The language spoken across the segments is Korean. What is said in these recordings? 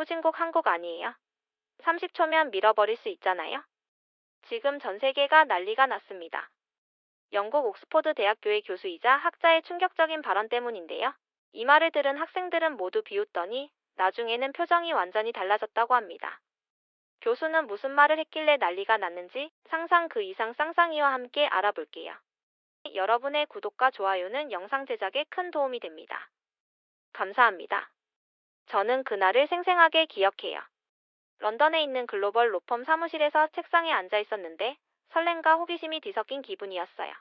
후진국 한국 아니에요? 30초면 밀어버릴 수 있잖아요. 지금 전 세계가 난리가 났습니다. 영국 옥스퍼드 대학교의 교수이자 학자의 충격적인 발언 때문인데요. 이 말을 들은 학생들은 모두 비웃더니 나중에는 표정이 완전히 달라졌다고 합니다. 교수는 무슨 말을 했길래 난리가 났는지 상상 그 이상 쌍쌍이와 함께 알아볼게요. 여러분의 구독과 좋아요는 영상 제작에 큰 도움이 됩니다. 감사합니다. 저는 그날을 생생하게 기억해요. 런던에 있는 글로벌 로펌 사무실에서 책상에 앉아 있었는데 설렘과 호기심이 뒤섞인 기분이었어요.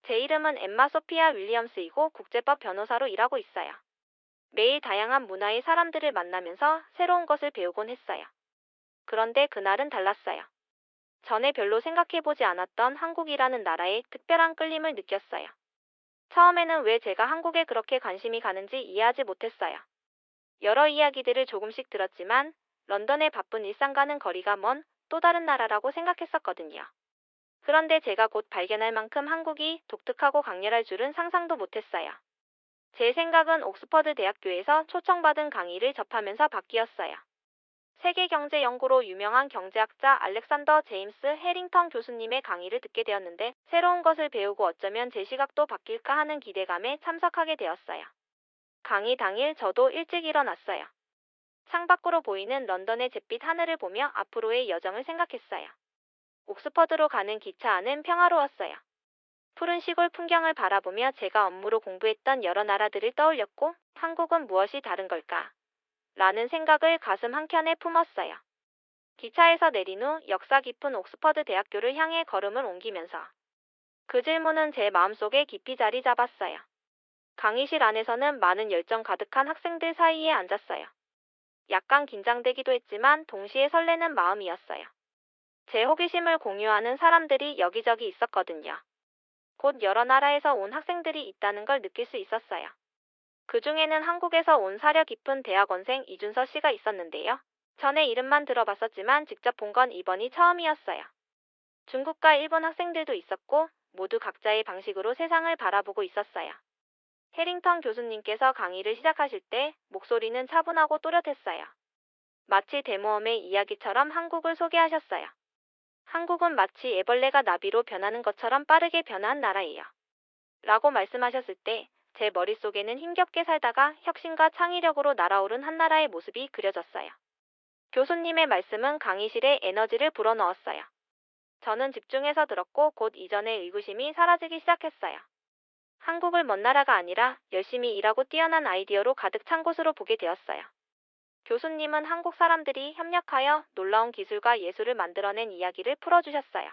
제 이름은 엠마 소피아 윌리엄스이고 국제법 변호사로 일하고 있어요. 매일 다양한 문화의 사람들을 만나면서 새로운 것을 배우곤 했어요. 그런데 그날은 달랐어요. 전에 별로 생각해보지 않았던 한국이라는 나라에 특별한 끌림을 느꼈어요. 처음에는 왜 제가 한국에 그렇게 관심이 가는지 이해하지 못했어요. 여러 이야기들을 조금씩 들었지만 런던의 바쁜 일상과는 거리가 먼 또 다른 나라라고 생각했었거든요. 그런데 제가 곧 발견할 만큼 한국이 독특하고 강렬할 줄은 상상도 못했어요. 제 생각은 옥스퍼드 대학교에서 초청받은 강의를 접하면서 바뀌었어요. 세계경제 연구로 유명한 경제학자 알렉산더 제임스 해링턴 교수님의 강의를 듣게 되었는데 새로운 것을 배우고 어쩌면 제 시각도 바뀔까 하는 기대감에 참석하게 되었어요. 강의 당일 저도 일찍 일어났어요. 창밖으로 보이는 런던의 잿빛 하늘을 보며 앞으로의 여정을 생각했어요. 옥스퍼드로 가는 기차 안은 평화로웠어요. 푸른 시골 풍경을 바라보며 제가 업무로 공부했던 여러 나라들을 떠올렸고 한국은 무엇이 다른 걸까? 라는 생각을 가슴 한켠에 품었어요. 기차에서 내린 후 역사 깊은 옥스퍼드 대학교를 향해 걸음을 옮기면서 그 질문은 제 마음속에 깊이 자리 잡았어요. 강의실 안에서는 많은 열정 가득한 학생들 사이에 앉았어요. 약간 긴장되기도 했지만 동시에 설레는 마음이었어요. 제 호기심을 공유하는 사람들이 여기저기 있었거든요. 곧 여러 나라에서 온 학생들이 있다는 걸 느낄 수 있었어요. 그 중에는 한국에서 온 사려 깊은 대학원생 이준서 씨가 있었는데요. 전에 이름만 들어봤었지만 직접 본 건 이번이 처음이었어요. 중국과 일본 학생들도 있었고 모두 각자의 방식으로 세상을 바라보고 있었어요. 해링턴 교수님께서 강의를 시작하실 때 목소리는 차분하고 또렷했어요. 마치 대모험의 이야기처럼 한국을 소개하셨어요. 한국은 마치 애벌레가 나비로 변하는 것처럼 빠르게 변한 나라예요. 라고 말씀하셨을 때 제 머릿속에는 힘겹게 살다가 혁신과 창의력으로 날아오른 한 나라의 모습이 그려졌어요. 교수님의 말씀은 강의실에 에너지를 불어넣었어요. 저는 집중해서 들었고 곧 이전의 의구심이 사라지기 시작했어요. 한국을 먼 나라가 아니라 열심히 일하고 뛰어난 아이디어로 가득 찬 곳으로 보게 되었어요. 교수님은 한국 사람들이 협력하여 놀라운 기술과 예술을 만들어낸 이야기를 풀어주셨어요.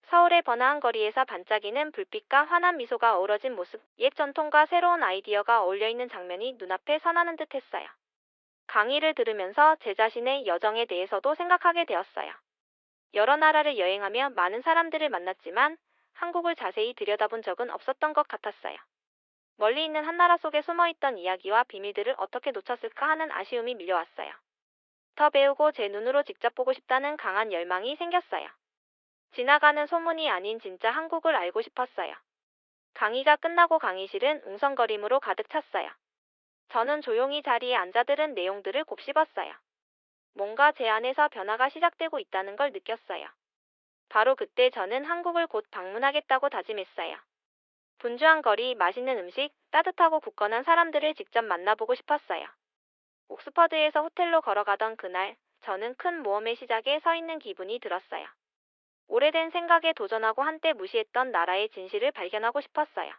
서울의 번화한 거리에서 반짝이는 불빛과 환한 미소가 어우러진 모습, 옛 전통과 새로운 아이디어가 어울려있는 장면이 눈앞에 선하는 듯 했어요. 강의를 들으면서 제 자신의 여정에 대해서도 생각하게 되었어요. 여러 나라를 여행하며 많은 사람들을 만났지만 한국을 자세히 들여다본 적은 없었던 것 같았어요. 멀리 있는 한 나라 속에 숨어있던 이야기와 비밀들을 어떻게 놓쳤을까 하는 아쉬움이 밀려왔어요. 더 배우고 제 눈으로 직접 보고 싶다는 강한 열망이 생겼어요. 지나가는 소문이 아닌 진짜 한국을 알고 싶었어요. 강의가 끝나고 강의실은 웅성거림으로 가득 찼어요. 저는 조용히 자리에 앉아 들은 내용들을 곱씹었어요. 뭔가 제 안에서 변화가 시작되고 있다는 걸 느꼈어요. 바로 그때 저는 한국을 곧 방문하겠다고 다짐했어요. 분주한 거리, 맛있는 음식, 따뜻하고 굳건한 사람들을 직접 만나보고 싶었어요. 옥스퍼드에서 호텔로 걸어가던 그날, 저는 큰 모험의 시작에 서 있는 기분이 들었어요. 오래된 생각에 도전하고 한때 무시했던 나라의 진실을 발견하고 싶었어요.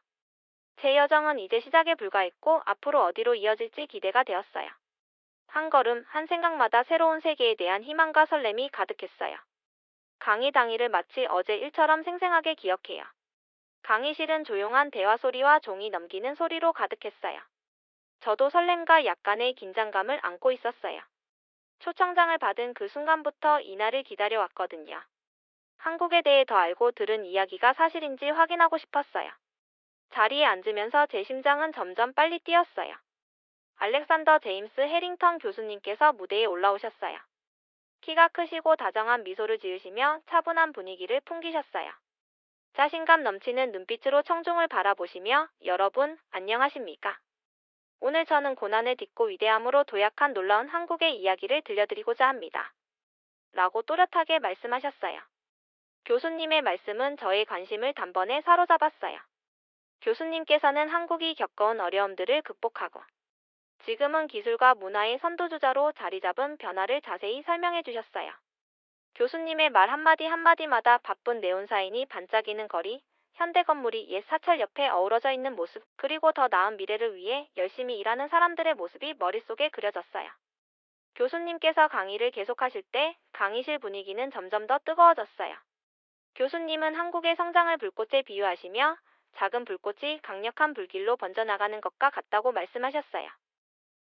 제 여정은 이제 시작에 불과했고 앞으로 어디로 이어질지 기대가 되었어요. 한 걸음, 한 생각마다 새로운 세계에 대한 희망과 설렘이 가득했어요. 강의 당일을 마치 어제 일처럼 생생하게 기억해요. 강의실은 조용한 대화 소리와 종이 넘기는 소리로 가득했어요. 저도 설렘과 약간의 긴장감을 안고 있었어요. 초청장을 받은 그 순간부터 이날을 기다려왔거든요. 한국에 대해 더 알고 들은 이야기가 사실인지 확인하고 싶었어요. 자리에 앉으면서 제 심장은 점점 빨리 뛰었어요. 알렉산더 제임스 해링턴 교수님께서 무대에 올라오셨어요. 키가 크시고 다정한 미소를 지으시며 차분한 분위기를 풍기셨어요. 자신감 넘치는 눈빛으로 청중을 바라보시며 여러분, 안녕하십니까? 오늘 저는 고난을 딛고 위대함으로 도약한 놀라운 한국의 이야기를 들려드리고자 합니다. 라고 또렷하게 말씀하셨어요. 교수님의 말씀은 저의 관심을 단번에 사로잡았어요. 교수님께서는 한국이 겪어온 어려움들을 극복하고 지금은 기술과 문화의 선도주자로 자리 잡은 변화를 자세히 설명해 주셨어요. 교수님의 말 한마디 한마디마다 바쁜 네온사인이 반짝이는 거리, 현대 건물이 옛 사찰 옆에 어우러져 있는 모습, 그리고 더 나은 미래를 위해 열심히 일하는 사람들의 모습이 머릿속에 그려졌어요. 교수님께서 강의를 계속하실 때 강의실 분위기는 점점 더 뜨거워졌어요. 교수님은 한국의 성장을 불꽃에 비유하시며 작은 불꽃이 강력한 불길로 번져나가는 것과 같다고 말씀하셨어요.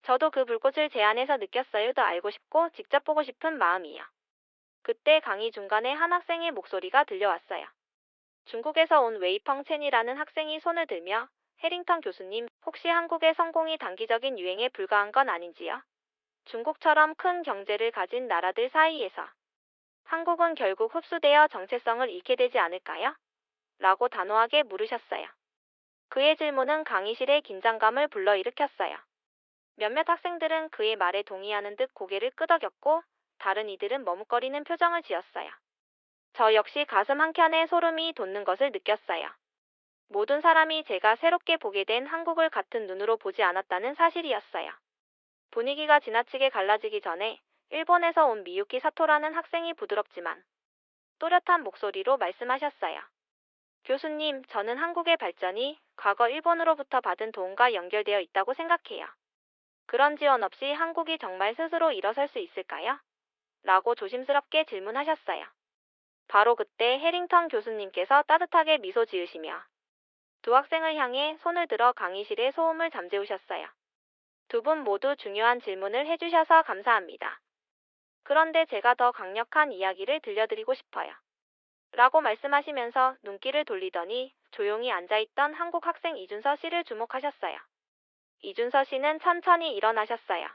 저도 그 불꽃을 제 안에서 느꼈어요. 더 알고 싶고 직접 보고 싶은 마음이요. 그때 강의 중간에 한 학생의 목소리가 들려왔어요. 중국에서 온 웨이펑 첸이라는 학생이 손을 들며 해링턴 교수님, 혹시 한국의 성공이 단기적인 유행에 불과한 건 아닌지요? 중국처럼 큰 경제를 가진 나라들 사이에서 한국은 결국 흡수되어 정체성을 잃게 되지 않을까요? 라고 단호하게 물으셨어요. 그의 질문은 강의실의 긴장감을 불러일으켰어요. 몇몇 학생들은 그의 말에 동의하는 듯 고개를 끄덕였고 다른 이들은 머뭇거리는 표정을 지었어요. 저 역시 가슴 한켠에 소름이 돋는 것을 느꼈어요. 모든 사람이 제가 새롭게 보게 된 한국을 같은 눈으로 보지 않았다는 사실이었어요. 분위기가 지나치게 갈라지기 전에 일본에서 온 미유키 사토라는 학생이 부드럽지만 또렷한 목소리로 말씀하셨어요. 교수님, 저는 한국의 발전이 과거 일본으로부터 받은 도움과 연결되어 있다고 생각해요. 그런 지원 없이 한국이 정말 스스로 일어설 수 있을까요? 라고 조심스럽게 질문하셨어요. 바로 그때 해링턴 교수님께서 따뜻하게 미소 지으시며 두 학생을 향해 손을 들어 강의실의 소음을 잠재우셨어요. 두 분 모두 중요한 질문을 해주셔서 감사합니다. 그런데 제가 더 강력한 이야기를 들려드리고 싶어요. 라고 말씀하시면서 눈길을 돌리더니 조용히 앉아있던 한국 학생 이준서 씨를 주목하셨어요. 이준서 씨는 천천히 일어나셨어요.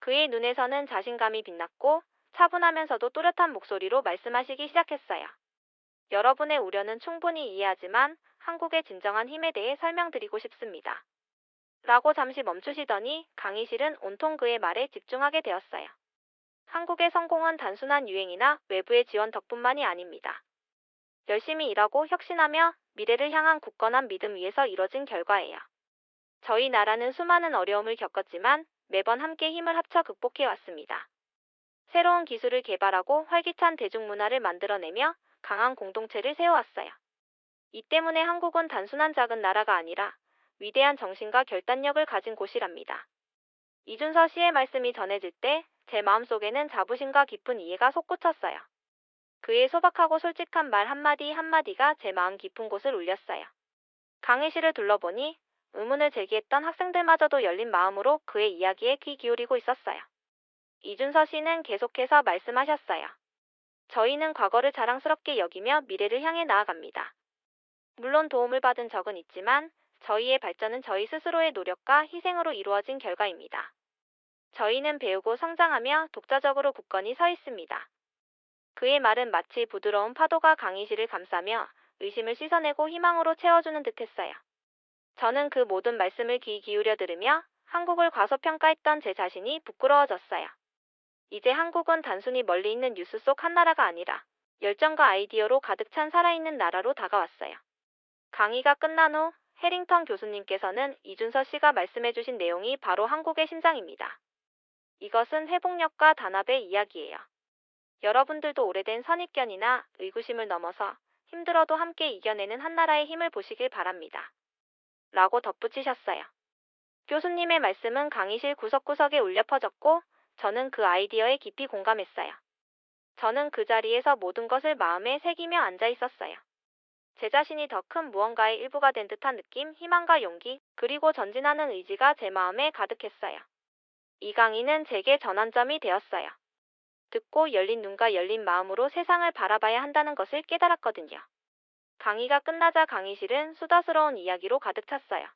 그의 눈에서는 자신감이 빛났고 차분하면서도 또렷한 목소리로 말씀하시기 시작했어요. 여러분의 우려는 충분히 이해하지만 한국의 진정한 힘에 대해 설명드리고 싶습니다. 라고 잠시 멈추시더니 강의실은 온통 그의 말에 집중하게 되었어요. 한국의 성공은 단순한 유행이나 외부의 지원 덕분만이 아닙니다. 열심히 일하고 혁신하며 미래를 향한 굳건한 믿음 위에서 이뤄진 결과예요. 저희 나라는 수많은 어려움을 겪었지만 매번 함께 힘을 합쳐 극복해 왔습니다. 새로운 기술을 개발하고 활기찬 대중문화를 만들어내며 강한 공동체를 세워왔어요. 이 때문에 한국은 단순한 작은 나라가 아니라 위대한 정신과 결단력을 가진 곳이랍니다. 이준서 씨의 말씀이 전해질 때 제 마음속에는 자부심과 깊은 이해가 솟구쳤어요. 그의 소박하고 솔직한 말 한마디 한마디가 제 마음 깊은 곳을 울렸어요. 강의실을 둘러보니 의문을 제기했던 학생들마저도 열린 마음으로 그의 이야기에 귀 기울이고 있었어요. 이준서 씨는 계속해서 말씀하셨어요. 저희는 과거를 자랑스럽게 여기며 미래를 향해 나아갑니다. 물론 도움을 받은 적은 있지만 저희의 발전은 저희 스스로의 노력과 희생으로 이루어진 결과입니다. 저희는 배우고 성장하며 독자적으로 굳건히 서 있습니다. 그의 말은 마치 부드러운 파도가 강의실을 감싸며 의심을 씻어내고 희망으로 채워주는 듯했어요. 저는 그 모든 말씀을 귀 기울여 들으며 한국을 과소평가했던 제 자신이 부끄러워졌어요. 이제 한국은 단순히 멀리 있는 뉴스 속 한 나라가 아니라 열정과 아이디어로 가득 찬 살아있는 나라로 다가왔어요. 강의가 끝난 후 해링턴 교수님께서는 이준서 씨가 말씀해주신 내용이 바로 한국의 심장입니다. 이것은 회복력과 단합의 이야기예요. 여러분들도 오래된 선입견이나 의구심을 넘어서 힘들어도 함께 이겨내는 한 나라의 힘을 보시길 바랍니다. 라고 덧붙이셨어요. 교수님의 말씀은 강의실 구석구석에 울려 퍼졌고 저는 그 아이디어에 깊이 공감했어요. 저는 그 자리에서 모든 것을 마음에 새기며 앉아 있었어요. 제 자신이 더 큰 무언가의 일부가 된 듯한 느낌, 희망과 용기, 그리고 전진하는 의지가 제 마음에 가득했어요. 이 강의는 제게 전환점이 되었어요. 듣고 열린 눈과 열린 마음으로 세상을 바라봐야 한다는 것을 깨달았거든요. 강의가 끝나자 강의실은 수다스러운 이야기로 가득 찼어요.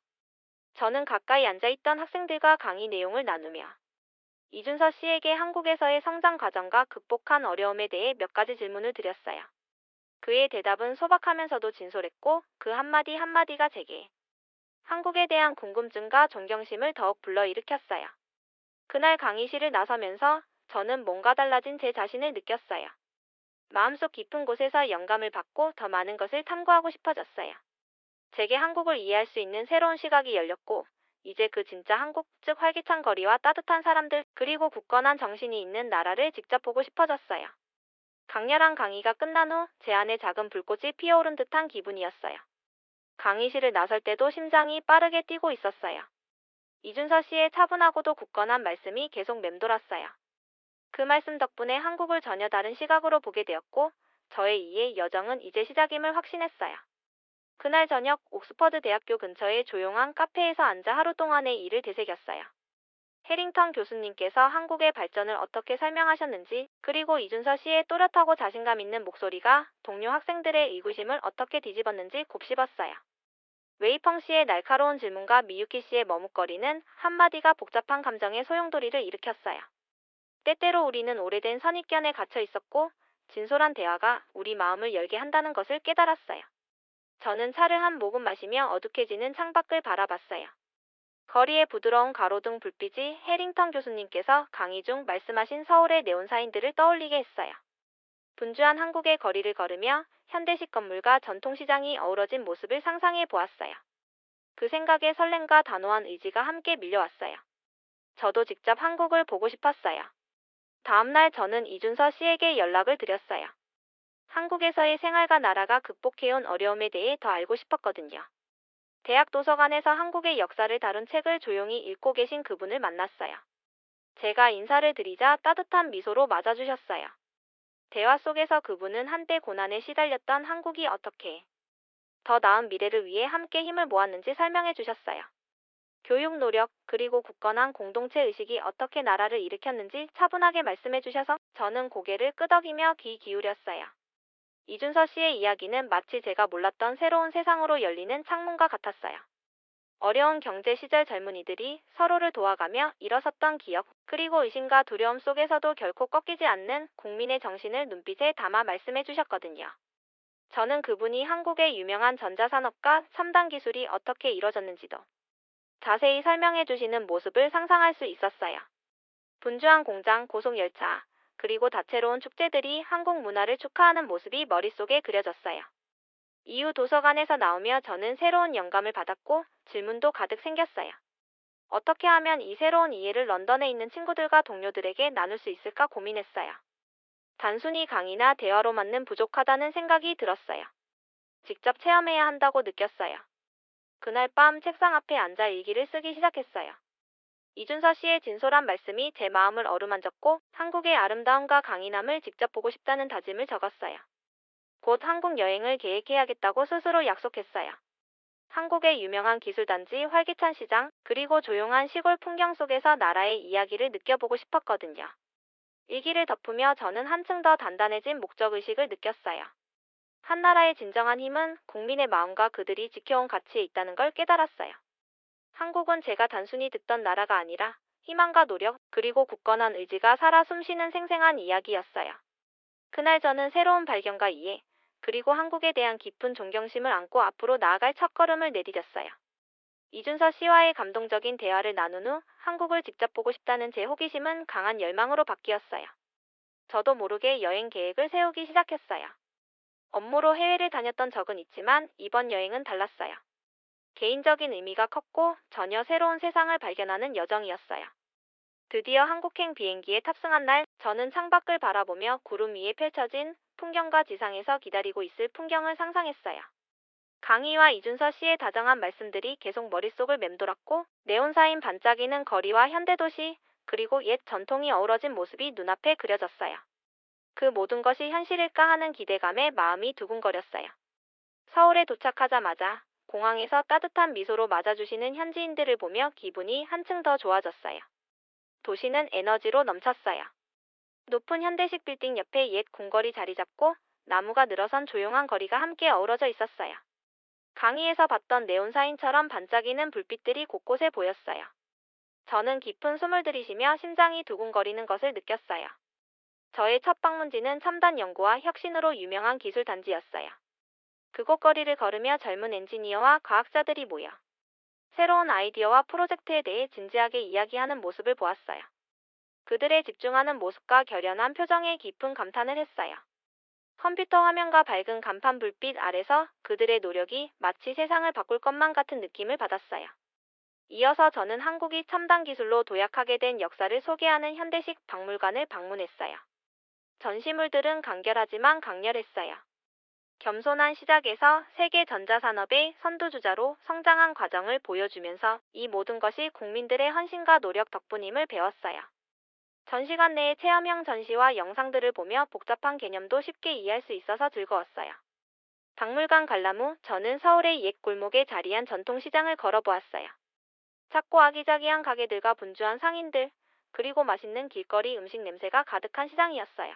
저는 가까이 앉아있던 학생들과 강의 내용을 나누며 이준서 씨에게 한국에서의 성장 과정과 극복한 어려움에 대해 몇 가지 질문을 드렸어요. 그의 대답은 소박하면서도 진솔했고 그 한마디 한마디가 제게 한국에 대한 궁금증과 존경심을 더욱 불러일으켰어요. 그날 강의실을 나서면서 저는 뭔가 달라진 제 자신을 느꼈어요. 마음속 깊은 곳에서 영감을 받고 더 많은 것을 탐구하고 싶어졌어요. 제게 한국을 이해할 수 있는 새로운 시각이 열렸고, 이제 그 진짜 한국, 즉 활기찬 거리와 따뜻한 사람들, 그리고 굳건한 정신이 있는 나라를 직접 보고 싶어졌어요. 강렬한 강의가 끝난 후 제 안에 작은 불꽃이 피어오른 듯한 기분이었어요. 강의실을 나설 때도 심장이 빠르게 뛰고 있었어요. 이준서 씨의 차분하고도 굳건한 말씀이 계속 맴돌았어요. 그 말씀 덕분에 한국을 전혀 다른 시각으로 보게 되었고, 저의 이해 여정은 이제 시작임을 확신했어요. 그날 저녁 옥스퍼드 대학교 근처의 조용한 카페에서 앉아 하루 동안의 일을 되새겼어요. 해링턴 교수님께서 한국의 발전을 어떻게 설명하셨는지, 그리고 이준서 씨의 또렷하고 자신감 있는 목소리가 동료 학생들의 의구심을 어떻게 뒤집었는지 곱씹었어요. 웨이펑 씨의 날카로운 질문과 미유키 씨의 머뭇거리는 한마디가 복잡한 감정의 소용돌이를 일으켰어요. 때때로 우리는 오래된 선입견에 갇혀 있었고, 진솔한 대화가 우리 마음을 열게 한다는 것을 깨달았어요. 저는 차를 한 모금 마시며 어둑해지는 창밖을 바라봤어요. 거리의 부드러운 가로등 불빛이 해링턴 교수님께서 강의 중 말씀하신 서울의 네온사인들을 떠올리게 했어요. 분주한 한국의 거리를 걸으며 현대식 건물과 전통시장이 어우러진 모습을 상상해 보았어요. 그 생각에 설렘과 단호한 의지가 함께 밀려왔어요. 저도 직접 한국을 보고 싶었어요. 다음날 저는 이준서 씨에게 연락을 드렸어요. 한국에서의 생활과 나라가 극복해온 어려움에 대해 더 알고 싶었거든요. 대학 도서관에서 한국의 역사를 다룬 책을 조용히 읽고 계신 그분을 만났어요. 제가 인사를 드리자 따뜻한 미소로 맞아주셨어요. 대화 속에서 그분은 한때 고난에 시달렸던 한국이 어떻게 더 나은 미래를 위해 함께 힘을 모았는지 설명해 주셨어요. 교육 노력, 그리고 굳건한 공동체 의식이 어떻게 나라를 일으켰는지 차분하게 말씀해 주셔서 저는 고개를 끄덕이며 귀 기울였어요. 이준서 씨의 이야기는 마치 제가 몰랐던 새로운 세상으로 열리는 창문과 같았어요. 어려운 경제 시절 젊은이들이 서로를 도와가며 일어섰던 기억, 그리고 의심과 두려움 속에서도 결코 꺾이지 않는 국민의 정신을 눈빛에 담아 말씀해 주셨거든요. 저는 그분이 한국의 유명한 전자산업과 첨단 기술이 어떻게 이뤄졌는지도 자세히 설명해 주시는 모습을 상상할 수 있었어요. 분주한 공장, 고속열차, 그리고 다채로운 축제들이 한국 문화를 축하하는 모습이 머릿속에 그려졌어요. 이후 도서관에서 나오며 저는 새로운 영감을 받았고 질문도 가득 생겼어요. 어떻게 하면 이 새로운 이해를 런던에 있는 친구들과 동료들에게 나눌 수 있을까 고민했어요. 단순히 강의나 대화로만은 부족하다는 생각이 들었어요. 직접 체험해야 한다고 느꼈어요. 그날 밤 책상 앞에 앉아 일기를 쓰기 시작했어요. 이준서 씨의 진솔한 말씀이 제 마음을 어루만졌고 한국의 아름다움과 강인함을 직접 보고 싶다는 다짐을 적었어요. 곧 한국 여행을 계획해야겠다고 스스로 약속했어요. 한국의 유명한 기술단지, 활기찬 시장, 그리고 조용한 시골 풍경 속에서 나라의 이야기를 느껴보고 싶었거든요. 일기를 덮으며 저는 한층 더 단단해진 목적의식을 느꼈어요. 한 나라의 진정한 힘은 국민의 마음과 그들이 지켜온 가치에 있다는 걸 깨달았어요. 한국은 제가 단순히 듣던 나라가 아니라 희망과 노력, 그리고 굳건한 의지가 살아 숨쉬는 생생한 이야기였어요. 그날 저는 새로운 발견과 이해, 그리고 한국에 대한 깊은 존경심을 안고 앞으로 나아갈 첫걸음을 내디뎠어요. 이준서 씨와의 감동적인 대화를 나눈 후 한국을 직접 보고 싶다는 제 호기심은 강한 열망으로 바뀌었어요. 저도 모르게 여행 계획을 세우기 시작했어요. 업무로 해외를 다녔던 적은 있지만 이번 여행은 달랐어요. 개인적인 의미가 컸고 전혀 새로운 세상을 발견하는 여정이었어요. 드디어 한국행 비행기에 탑승한 날, 저는 창밖을 바라보며 구름 위에 펼쳐진 풍경과 지상에서 기다리고 있을 풍경을 상상했어요. 강희와 이준서 씨의 다정한 말씀들이 계속 머릿속을 맴돌았고, 네온사인 반짝이는 거리와 현대도시, 그리고 옛 전통이 어우러진 모습이 눈앞에 그려졌어요. 그 모든 것이 현실일까 하는 기대감에 마음이 두근거렸어요. 서울에 도착하자마자 공항에서 따뜻한 미소로 맞아주시는 현지인들을 보며 기분이 한층 더 좋아졌어요. 도시는 에너지로 넘쳤어요. 높은 현대식 빌딩 옆에 옛 궁궐이 자리 잡고 나무가 늘어선 조용한 거리가 함께 어우러져 있었어요. 강의에서 봤던 네온사인처럼 반짝이는 불빛들이 곳곳에 보였어요. 저는 깊은 숨을 들이쉬며 심장이 두근거리는 것을 느꼈어요. 저의 첫 방문지는 첨단 연구와 혁신으로 유명한 기술 단지였어요. 그곳 거리를 걸으며 젊은 엔지니어와 과학자들이 모여 새로운 아이디어와 프로젝트에 대해 진지하게 이야기하는 모습을 보았어요. 그들의 집중하는 모습과 결연한 표정에 깊은 감탄을 했어요. 컴퓨터 화면과 밝은 간판 불빛 아래서 그들의 노력이 마치 세상을 바꿀 것만 같은 느낌을 받았어요. 이어서 저는 한국이 첨단 기술로 도약하게 된 역사를 소개하는 현대식 박물관을 방문했어요. 전시물들은 간결하지만 강렬했어요. 겸손한 시작에서 세계 전자산업의 선두주자로 성장한 과정을 보여주면서 이 모든 것이 국민들의 헌신과 노력 덕분임을 배웠어요. 전시관 내의 체험형 전시와 영상들을 보며 복잡한 개념도 쉽게 이해할 수 있어서 즐거웠어요. 박물관 관람 후 저는 서울의 옛 골목에 자리한 전통시장을 걸어보았어요. 작고 아기자기한 가게들과 분주한 상인들, 그리고 맛있는 길거리 음식 냄새가 가득한 시장이었어요.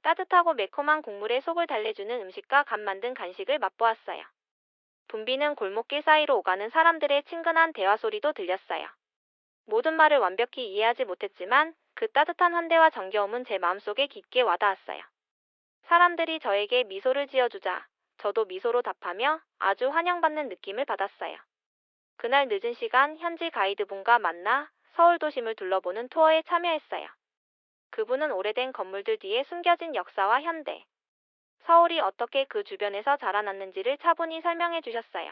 따뜻하고 매콤한 국물에 속을 달래주는 음식과 갓 만든 간식을 맛보았어요. 붐비는 골목길 사이로 오가는 사람들의 친근한 대화 소리도 들렸어요. 모든 말을 완벽히 이해하지 못했지만 그 따뜻한 환대와 정겨움은 제 마음속에 깊게 와닿았어요. 사람들이 저에게 미소를 지어주자 저도 미소로 답하며 아주 환영받는 느낌을 받았어요. 그날 늦은 시간 현지 가이드분과 만나 서울 도심을 둘러보는 투어에 참여했어요. 그분은 오래된 건물들 뒤에 숨겨진 역사와 현대, 서울이 어떻게 그 주변에서 자라났는지를 차분히 설명해 주셨어요.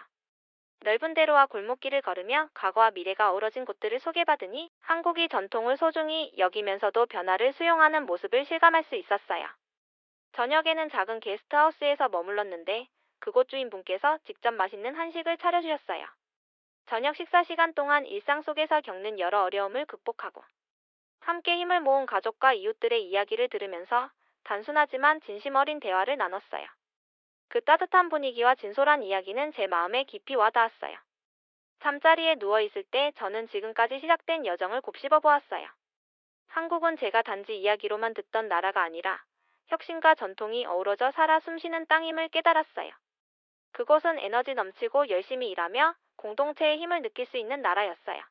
넓은 대로와 골목길을 걸으며 과거와 미래가 어우러진 곳들을 소개받으니 한국이 전통을 소중히 여기면서도 변화를 수용하는 모습을 실감할 수 있었어요. 저녁에는 작은 게스트하우스에서 머물렀는데 그곳 주인분께서 직접 맛있는 한식을 차려주셨어요. 저녁 식사 시간 동안 일상 속에서 겪는 여러 어려움을 극복하고 함께 힘을 모은 가족과 이웃들의 이야기를 들으면서 단순하지만 진심 어린 대화를 나눴어요. 그 따뜻한 분위기와 진솔한 이야기는 제 마음에 깊이 와닿았어요. 잠자리에 누워있을 때 저는 지금까지 시작된 여정을 곱씹어 보았어요. 한국은 제가 단지 이야기로만 듣던 나라가 아니라 혁신과 전통이 어우러져 살아 숨쉬는 땅임을 깨달았어요. 그곳은 에너지 넘치고 열심히 일하며 공동체의 힘을 느낄 수 있는 나라였어요.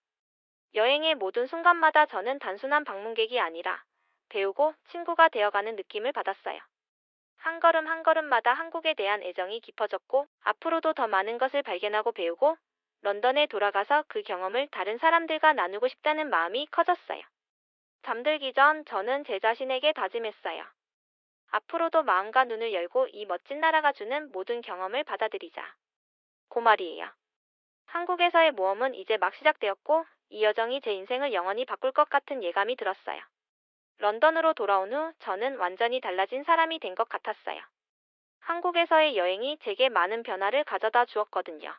여행의 모든 순간마다 저는 단순한 방문객이 아니라 배우고 친구가 되어가는 느낌을 받았어요. 한 걸음 한 걸음마다 한국에 대한 애정이 깊어졌고 앞으로도 더 많은 것을 발견하고 배우고 런던에 돌아가서 그 경험을 다른 사람들과 나누고 싶다는 마음이 커졌어요. 잠들기 전 저는 제 자신에게 다짐했어요. 앞으로도 마음과 눈을 열고 이 멋진 나라가 주는 모든 경험을 받아들이자. 그 말이에요. 한국에서의 모험은 이제 막 시작되었고 이 여정이 제 인생을 영원히 바꿀 것 같은 예감이 들었어요. 런던으로 돌아온 후 저는 완전히 달라진 사람이 된 것 같았어요. 한국에서의 여행이 제게 많은 변화를 가져다 주었거든요.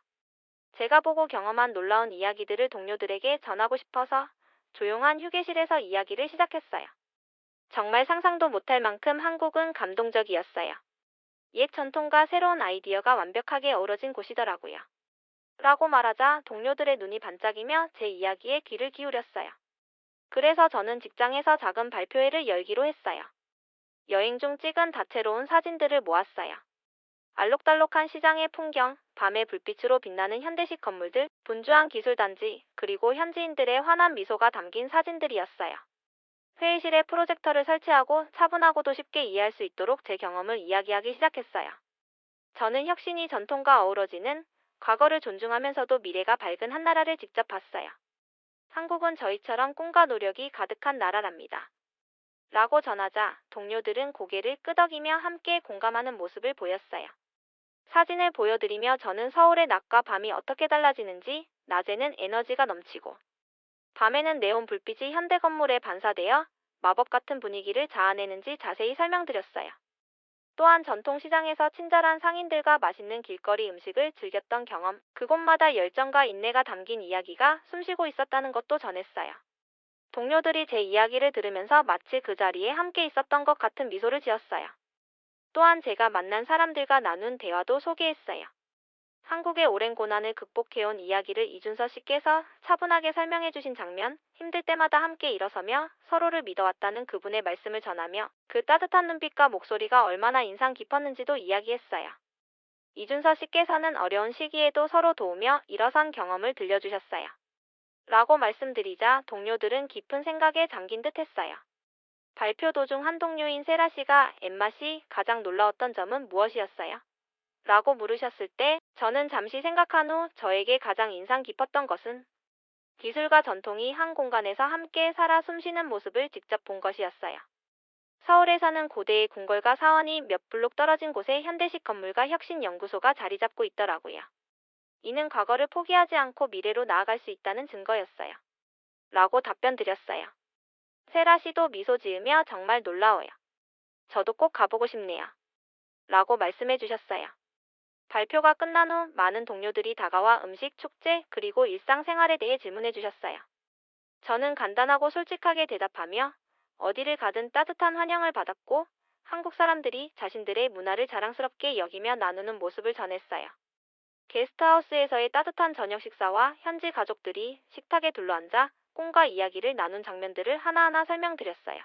제가 보고 경험한 놀라운 이야기들을 동료들에게 전하고 싶어서 조용한 휴게실에서 이야기를 시작했어요. 정말 상상도 못할 만큼 한국은 감동적이었어요. 옛 전통과 새로운 아이디어가 완벽하게 어우러진 곳이더라고요. 라고 말하자 동료들의 눈이 반짝이며 제 이야기에 귀를 기울였어요. 그래서 저는 직장에서 작은 발표회를 열기로 했어요. 여행 중 찍은 다채로운 사진들을 모았어요. 알록달록한 시장의 풍경, 밤의 불빛으로 빛나는 현대식 건물들, 분주한 기술단지, 그리고 현지인들의 환한 미소가 담긴 사진들이었어요. 회의실에 프로젝터를 설치하고 차분하고도 쉽게 이해할 수 있도록 제 경험을 이야기하기 시작했어요. 저는 혁신이 전통과 어우러지는 과거를 존중하면서도 미래가 밝은 한 나라를 직접 봤어요. 한국은 저희처럼 꿈과 노력이 가득한 나라랍니다. 라고 전하자 동료들은 고개를 끄덕이며 함께 공감하는 모습을 보였어요. 사진을 보여드리며 저는 서울의 낮과 밤이 어떻게 달라지는지, 낮에는 에너지가 넘치고 밤에는 네온 불빛이 현대 건물에 반사되어 마법 같은 분위기를 자아내는지 자세히 설명드렸어요. 또한 전통시장에서 친절한 상인들과 맛있는 길거리 음식을 즐겼던 경험, 그곳마다 열정과 인내가 담긴 이야기가 숨쉬고 있었다는 것도 전했어요. 동료들이 제 이야기를 들으면서 마치 그 자리에 함께 있었던 것 같은 미소를 지었어요. 또한 제가 만난 사람들과 나눈 대화도 소개했어요. 한국의 오랜 고난을 극복해온 이야기를 이준서 씨께서 차분하게 설명해 주신 장면, 힘들 때마다 함께 일어서며 서로를 믿어왔다는 그분의 말씀을 전하며 그 따뜻한 눈빛과 목소리가 얼마나 인상 깊었는지도 이야기했어요. 이준서 씨께서는 어려운 시기에도 서로 도우며 일어선 경험을 들려주셨어요. 라고 말씀드리자 동료들은 깊은 생각에 잠긴 듯 했어요. 발표 도중 한 동료인 세라 씨가 엠마 씨 가장 놀라웠던 점은 무엇이었어요? 라고 물으셨을 때 저는 잠시 생각한 후 저에게 가장 인상 깊었던 것은 기술과 전통이 한 공간에서 함께 살아 숨쉬는 모습을 직접 본 것이었어요. 서울에 사는 고대의 궁궐과 사원이 몇 블록 떨어진 곳에 현대식 건물과 혁신연구소가 자리 잡고 있더라고요. 이는 과거를 포기하지 않고 미래로 나아갈 수 있다는 증거였어요. 라고 답변 드렸어요. 세라 씨도 미소 지으며 정말 놀라워요. 저도 꼭 가보고 싶네요. 라고 말씀해 주셨어요. 발표가 끝난 후 많은 동료들이 다가와 음식, 축제, 그리고 일상생활에 대해 질문해 주셨어요. 저는 간단하고 솔직하게 대답하며 어디를 가든 따뜻한 환영을 받았고 한국 사람들이 자신들의 문화를 자랑스럽게 여기며 나누는 모습을 전했어요. 게스트하우스에서의 따뜻한 저녁 식사와 현지 가족들이 식탁에 둘러앉아 꿈과 이야기를 나눈 장면들을 하나하나 설명드렸어요.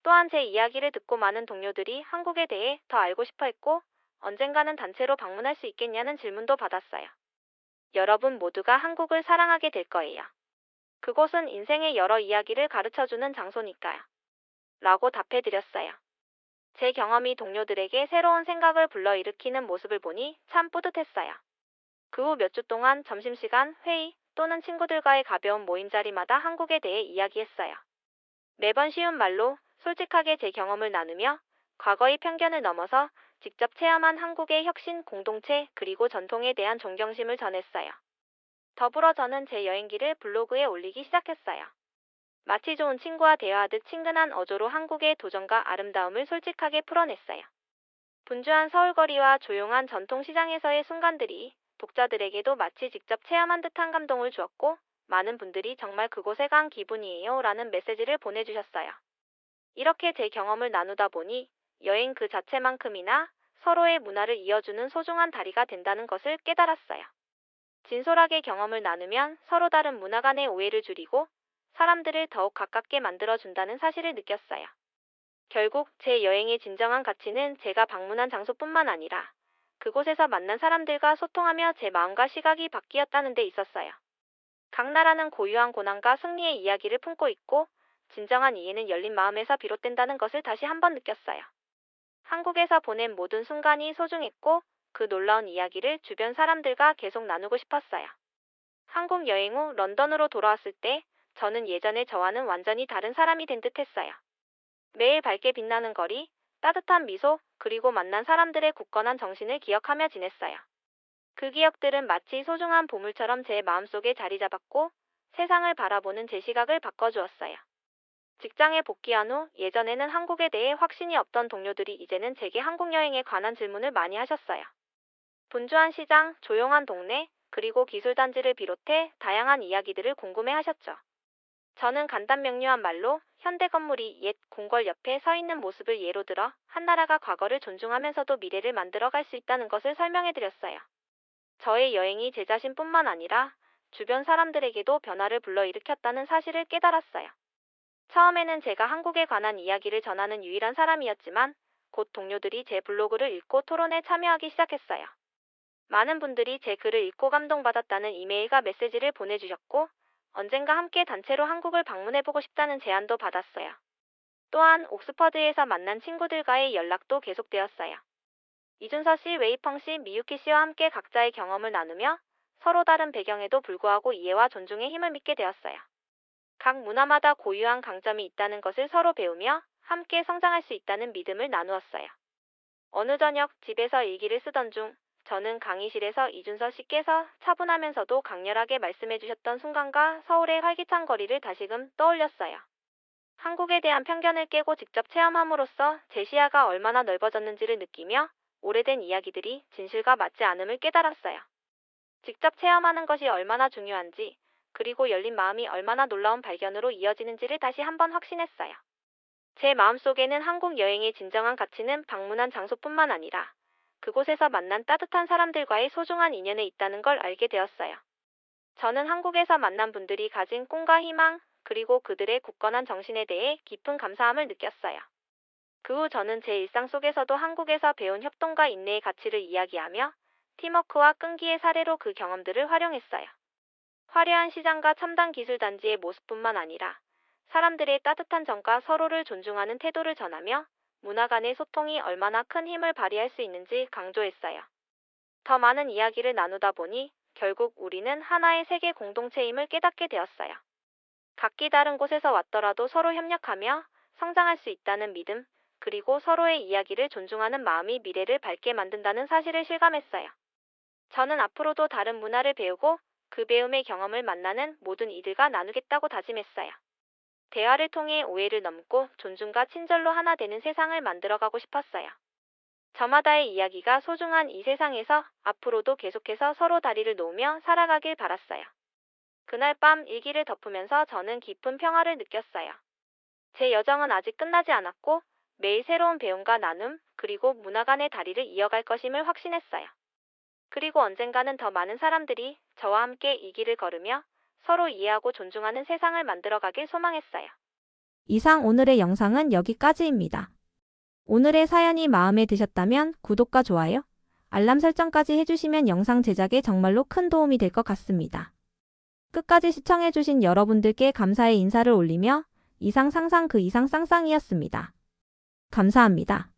또한 제 이야기를 듣고 많은 동료들이 한국에 대해 더 알고 싶어 했고 언젠가는 단체로 방문할 수 있겠냐는 질문도 받았어요. 여러분 모두가 한국을 사랑하게 될 거예요. 그곳은 인생의 여러 이야기를 가르쳐주는 장소니까요. 라고 답해드렸어요. 제 경험이 동료들에게 새로운 생각을 불러일으키는 모습을 보니 참 뿌듯했어요. 그 후 몇 주 동안 점심시간, 회의 또는 친구들과의 가벼운 모임 자리마다 한국에 대해 이야기했어요. 매번 쉬운 말로 솔직하게 제 경험을 나누며 과거의 편견을 넘어서 직접 체험한 한국의 혁신, 공동체, 그리고 전통에 대한 존경심을 전했어요. 더불어 저는 제 여행기를 블로그에 올리기 시작했어요. 마치 좋은 친구와 대화하듯 친근한 어조로 한국의 도전과 아름다움을 솔직하게 풀어냈어요. 분주한 서울거리와 조용한 전통시장에서의 순간들이 독자들에게도 마치 직접 체험한 듯한 감동을 주었고 많은 분들이 정말 그곳에 간 기분이에요 라는 메시지를 보내주셨어요. 이렇게 제 경험을 나누다 보니 여행 그 자체만큼이나 서로의 문화를 이어주는 소중한 다리가 된다는 것을 깨달았어요. 진솔하게 경험을 나누면 서로 다른 문화 간의 오해를 줄이고 사람들을 더욱 가깝게 만들어준다는 사실을 느꼈어요. 결국 제 여행의 진정한 가치는 제가 방문한 장소뿐만 아니라 그곳에서 만난 사람들과 소통하며 제 마음과 시각이 바뀌었다는 데 있었어요. 각 나라는 고유한 고난과 승리의 이야기를 품고 있고 진정한 이해는 열린 마음에서 비롯된다는 것을 다시 한번 느꼈어요. 한국에서 보낸 모든 순간이 소중했고 그 놀라운 이야기를 주변 사람들과 계속 나누고 싶었어요. 한국 여행 후 런던으로 돌아왔을 때 저는 예전의 저와는 완전히 다른 사람이 된 듯했어요. 매일 밝게 빛나는 거리, 따뜻한 미소, 그리고 만난 사람들의 굳건한 정신을 기억하며 지냈어요. 그 기억들은 마치 소중한 보물처럼 제 마음속에 자리 잡았고 세상을 바라보는 제 시각을 바꿔주었어요. 직장에 복귀한 후 예전에는 한국에 대해 확신이 없던 동료들이 이제는 제게 한국 여행에 관한 질문을 많이 하셨어요. 분주한 시장, 조용한 동네, 그리고 기술단지를 비롯해 다양한 이야기들을 궁금해 하셨죠. 저는 간단 명료한 말로 현대 건물이 옛 궁궐 옆에 서 있는 모습을 예로 들어 한 나라가 과거를 존중하면서도 미래를 만들어갈 수 있다는 것을 설명해 드렸어요. 저의 여행이 제 자신뿐만 아니라 주변 사람들에게도 변화를 불러일으켰다는 사실을 깨달았어요. 처음에는 제가 한국에 관한 이야기를 전하는 유일한 사람이었지만 곧 동료들이 제 블로그를 읽고 토론에 참여하기 시작했어요. 많은 분들이 제 글을 읽고 감동받았다는 이메일과 메시지를 보내주셨고 언젠가 함께 단체로 한국을 방문해보고 싶다는 제안도 받았어요. 또한 옥스퍼드에서 만난 친구들과의 연락도 계속되었어요. 이준서 씨, 웨이펑 씨, 미유키 씨와 함께 각자의 경험을 나누며 서로 다른 배경에도 불구하고 이해와 존중의 힘을 믿게 되었어요. 각 문화마다 고유한 강점이 있다는 것을 서로 배우며 함께 성장할 수 있다는 믿음을 나누었어요. 어느 저녁 집에서 일기를 쓰던 중 저는 강의실에서 이준서 씨께서 차분하면서도 강렬하게 말씀해 주셨던 순간과 서울의 활기찬 거리를 다시금 떠올렸어요. 한국에 대한 편견을 깨고 직접 체험함으로써 제 시야가 얼마나 넓어졌는지를 느끼며 오래된 이야기들이 진실과 맞지 않음을 깨달았어요. 직접 체험하는 것이 얼마나 중요한지, 그리고 열린 마음이 얼마나 놀라운 발견으로 이어지는지를 다시 한번 확신했어요. 제 마음속에는 한국 여행의 진정한 가치는 방문한 장소뿐만 아니라 그곳에서 만난 따뜻한 사람들과의 소중한 인연에 있다는 걸 알게 되었어요. 저는 한국에서 만난 분들이 가진 꿈과 희망, 그리고 그들의 굳건한 정신에 대해 깊은 감사함을 느꼈어요. 그 후 저는 제 일상 속에서도 한국에서 배운 협동과 인내의 가치를 이야기하며 팀워크와 끈기의 사례로 그 경험들을 활용했어요. 화려한 시장과 첨단 기술 단지의 모습뿐만 아니라 사람들의 따뜻한 정과 서로를 존중하는 태도를 전하며 문화 간의 소통이 얼마나 큰 힘을 발휘할 수 있는지 강조했어요. 더 많은 이야기를 나누다 보니 결국 우리는 하나의 세계 공동체임을 깨닫게 되었어요. 각기 다른 곳에서 왔더라도 서로 협력하며 성장할 수 있다는 믿음, 그리고 서로의 이야기를 존중하는 마음이 미래를 밝게 만든다는 사실을 실감했어요. 저는 앞으로도 다른 문화를 배우고 그 배움의 경험을 만나는 모든 이들과 나누겠다고 다짐했어요. 대화를 통해 오해를 넘고 존중과 친절로 하나 되는 세상을 만들어가고 싶었어요. 저마다의 이야기가 소중한 이 세상에서 앞으로도 계속해서 서로 다리를 놓으며 살아가길 바랐어요. 그날 밤 일기를 덮으면서 저는 깊은 평화를 느꼈어요. 제 여정은 아직 끝나지 않았고 매일 새로운 배움과 나눔, 그리고 문화 간의 다리를 이어갈 것임을 확신했어요. 그리고 언젠가는 더 많은 사람들이 저와 함께 이 길을 걸으며 서로 이해하고 존중하는 세상을 만들어가길 소망했어요. 이상 오늘의 영상은 여기까지입니다. 오늘의 사연이 마음에 드셨다면 구독과 좋아요, 알람 설정까지 해주시면 영상 제작에 정말로 큰 도움이 될 것 같습니다. 끝까지 시청해주신 여러분들께 감사의 인사를 올리며 이상 상상 그 이상 쌍쌍이었습니다. 감사합니다.